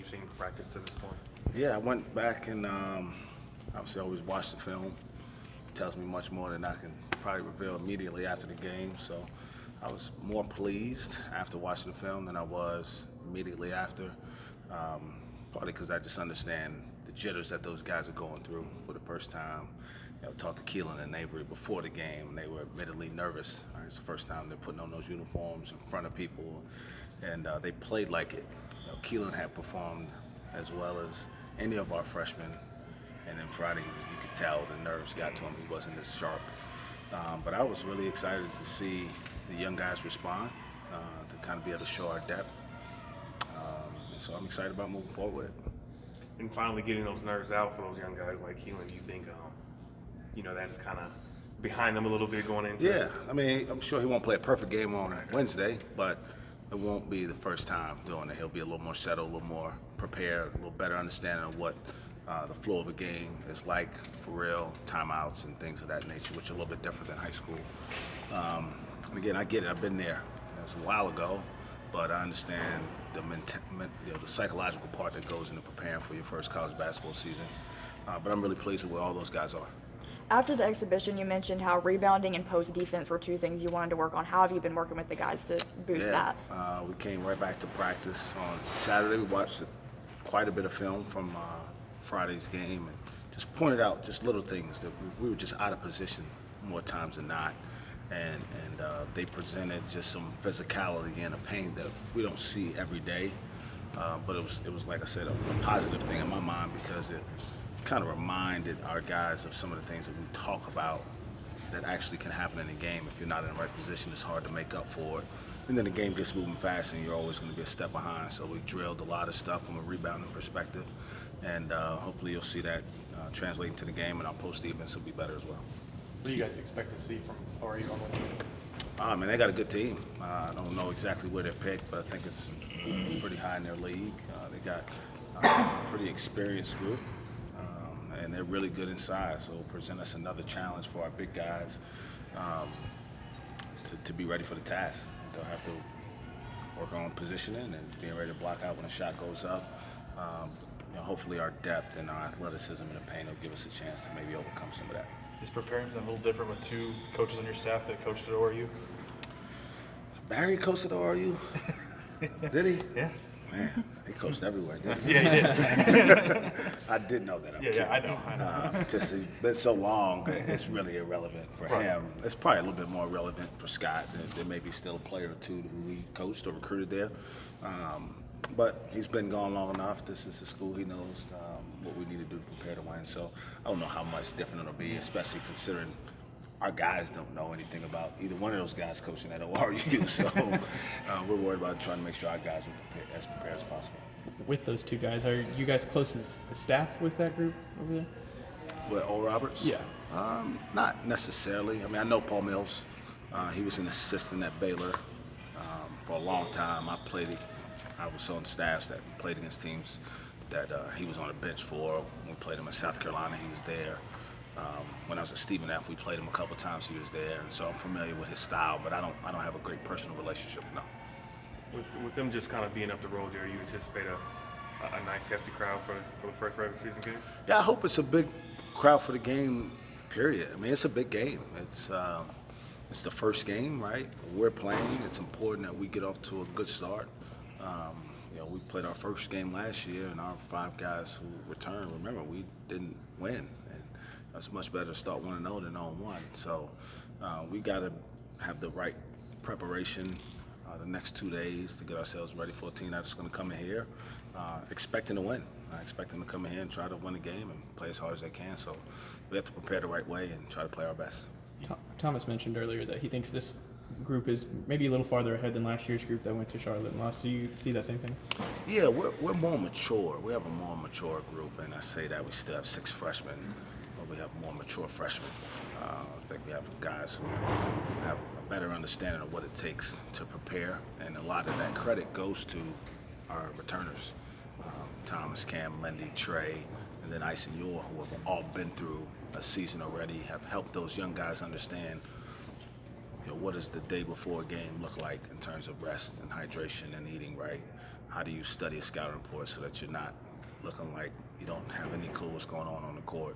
you've seen practice to this point? Yeah, I went back and obviously I always watch the film. It tells me much more than I can probably reveal immediately after the game. So I was more pleased after watching the film than I was immediately after. Partly because I just understand the jitters that those guys are going through for the first time. Talked to Keelan and Avery before the game, and they were admittedly nervous. It's the first time they're putting on those uniforms in front of people, and they played like it. Keelan had performed as well as any of our freshmen, and then Friday, you could tell the nerves got to him. He wasn't as sharp. But I was really excited to see the young guys respond, to kind of be able to show our depth. And so I'm excited about moving forward with it. And finally getting those nerves out for those young guys like Keelan, do you think, that's kind of behind them a little bit going into Yeah, I mean, I'm sure he won't play a perfect game on Wednesday, but it won't be the first time doing it. He'll be a little more settled, a little more prepared, a little better understanding of what the flow of a game is like for real, timeouts and things of that nature, which are a little bit different than high school. And again, I get it. I've been there. It was a while ago, but I understand the psychological part that goes into preparing for your first college basketball season. But I'm really pleased with where all those guys are. After the exhibition, you mentioned how rebounding and post defense were two things you wanted to work on. How have you been working with the guys to boost that? We came right back to practice on Saturday. We watched quite a bit of film from Friday's game and just pointed out just little things that we were just out of position more times than not. And they presented just some physicality and a pain that we don't see every day. But it was like I said, a positive thing in my mind because it kind of reminded our guys of some of the things that we talk about that actually can happen in a game. If you're not in the right position, it's hard to make up for it. And then the game gets moving fast and you're always going to be a step behind. So we drilled a lot of stuff from a rebounding perspective. And hopefully you'll see that translate into the game, and our post defense will be better as well. What do you guys expect to see from RU on Wednesday? They got a good team. I don't know exactly where they're picked, but I think it's pretty high in their league. They got a pretty experienced group. And they're really good inside, so it'll present us another challenge for our big guys to be ready for the task. They'll have to work on positioning and being ready to block out when a shot goes up. Hopefully our depth and our athleticism in the paint will give us a chance to maybe overcome some of that. Is preparing for them a little different with two coaches on your staff that coached at ORU? Barry coached at ORU? Did he? Yeah. Man, he coached everywhere, didn't he? Yeah, he did. I did know that. Yeah, I know. Just it's been so long, it's really irrelevant for him. It's probably a little bit more relevant for Scott. There may be still a player or two who he coached or recruited there. But he's been gone long enough. This is the school. He knows what we need to do to prepare to win. So I don't know how much different it'll be, especially considering our guys don't know anything about either one of those guys coaching at ORU. So we're worried about trying to make sure our guys are as prepared as possible. With those two guys, are you guys close as staff with that group over there? With Oral Roberts? Yeah. Not necessarily. I mean, I know Paul Mills. He was an assistant at Baylor for a long time. I was on staffs that played against teams that he was on the bench for. When we played him in South Carolina, he was there. When I was at Stephen F., we played him a couple of times. He was there, and so I'm familiar with his style. But I don't have a great personal relationship. No. With them just kind of being up the road there, you anticipate a nice hefty crowd for the first regular season game? Yeah, I hope it's a big crowd for the game. Period. I mean, it's a big game. It's the first game, right? We're playing. It's important that we get off to a good start. We played our first game last year, and our 5 guys who returned, remember, we didn't win. And it's much better to start 1-0 than 0-1. So we got to have the right preparation the next 2 days to get ourselves ready for a team that's going to come in here expecting to win. I expect them to come in here and try to win the game and play as hard as they can. So we have to prepare the right way and try to play our best. Thomas mentioned earlier that he thinks this group is maybe a little farther ahead than last year's group that went to Charlotte and lost. Do you see that same thing? Yeah, we're more mature. We have a more mature group, and I say that we still have 6 freshmen, but we have more mature freshmen. I think we have guys who have a better understanding of what it takes to prepare, and a lot of that credit goes to our returners. Thomas, Cam, Lindy, Trey, and then Ice and Yor, who have all been through a season already, have helped those young guys understand what does the day before a game look like in terms of rest and hydration and eating right? how do you study a scouting report so that you're not looking like you don't have any clue what's going on the court.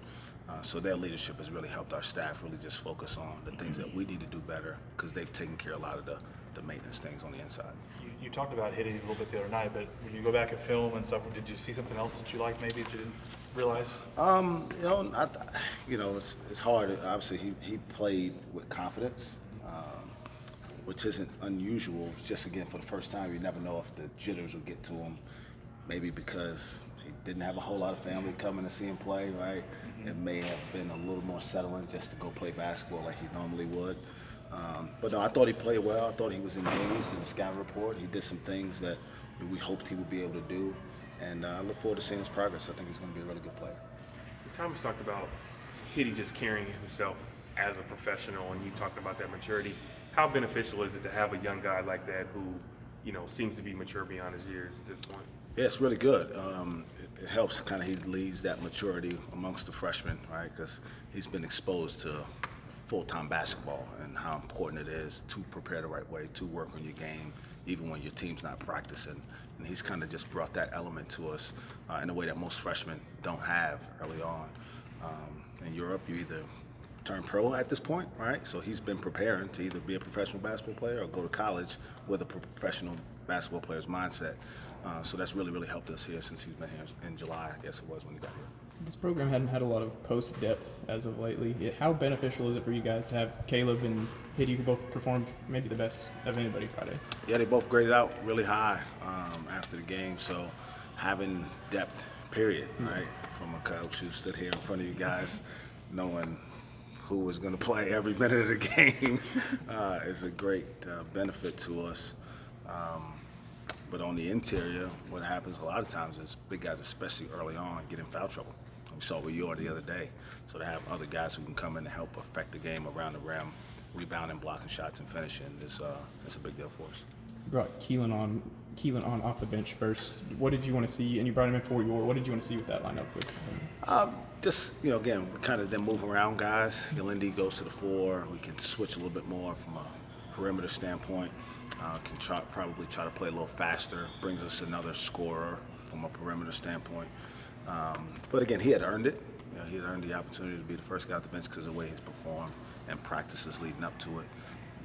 So their leadership has really helped our staff really just focus on the things that we need to do better because they've taken care of a lot of the maintenance things on the inside. You talked about hitting a little bit the other night, but when you go back and film and stuff, did you see something else that you liked maybe that you didn't realize? It's hard. Obviously, he played with confidence, which isn't unusual. Just again, for the first time, you never know if the jitters will get to him. Maybe because he didn't have a whole lot of family coming to see him play, right? It may have been a little more settling just to go play basketball like he normally would. But no, I thought he played well. I thought he was engaged in the scouting report. He did some things that we hoped he would be able to do. And I look forward to seeing his progress. I think he's going to be a really good player. Thomas talked about Hitty just carrying himself as a professional, and you talked about that maturity. How beneficial is it to have a young guy like that who, seems to be mature beyond his years at this point? Yeah, it's really good. It helps kind of he leads that maturity amongst the freshmen, right? Because he's been exposed to full-time basketball and how important it is to prepare the right way, to work on your game, even when your team's not practicing. And he's kind of just brought that element to us in a way that most freshmen don't have early on. In Europe, you either turn pro at this point, right? So he's been preparing to either be a professional basketball player or go to college with a professional basketball player's mindset. So that's really, really helped us here since he's been here in July, I guess it was when he got here. This program hadn't had a lot of post depth as of lately. How beneficial is it for you guys to have Caleb and Hitty, who both performed maybe the best of anybody Friday? Yeah, they both graded out really high after the game. So having depth, period, right, from a coach who stood here in front of you guys, knowing who was going to play every minute of the game is a great benefit to us. But on the interior, what happens a lot of times is big guys, especially early on, get in foul trouble. We saw with you the other day. So to have other guys who can come in and help affect the game around the rim, rebounding, blocking shots, and finishing is a big deal for us. You brought Keelan on off the bench first. What did you want to see? And you brought him in for what did you want to see with that lineup with him? Again, we kind of then move around guys. Yelindi goes to the 4. We can switch a little bit more from a perimeter standpoint. Can probably try to play a little faster. Brings us another scorer from a perimeter standpoint. But again, he had earned it. He had earned the opportunity to be the first guy off the bench because of the way he's performed and practices leading up to it.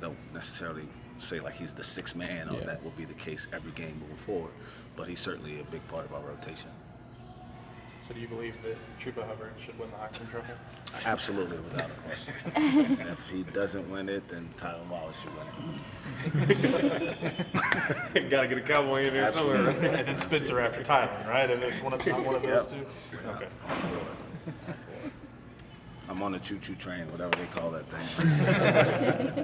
Don't necessarily say like he's the sixth man or that will be the case every game moving forward. But he's certainly a big part of our rotation. So do you believe that Chuba Hubbard should win the Heisman Trophy? Absolutely, without a question. And if he doesn't win it, then Tyler Wallace should win it. Got to get a Cowboy in there Absolutely. somewhere. And then Spencer after Tyler, right? And it's not one of those two? Okay. I'm on the choo-choo train, whatever they call that thing.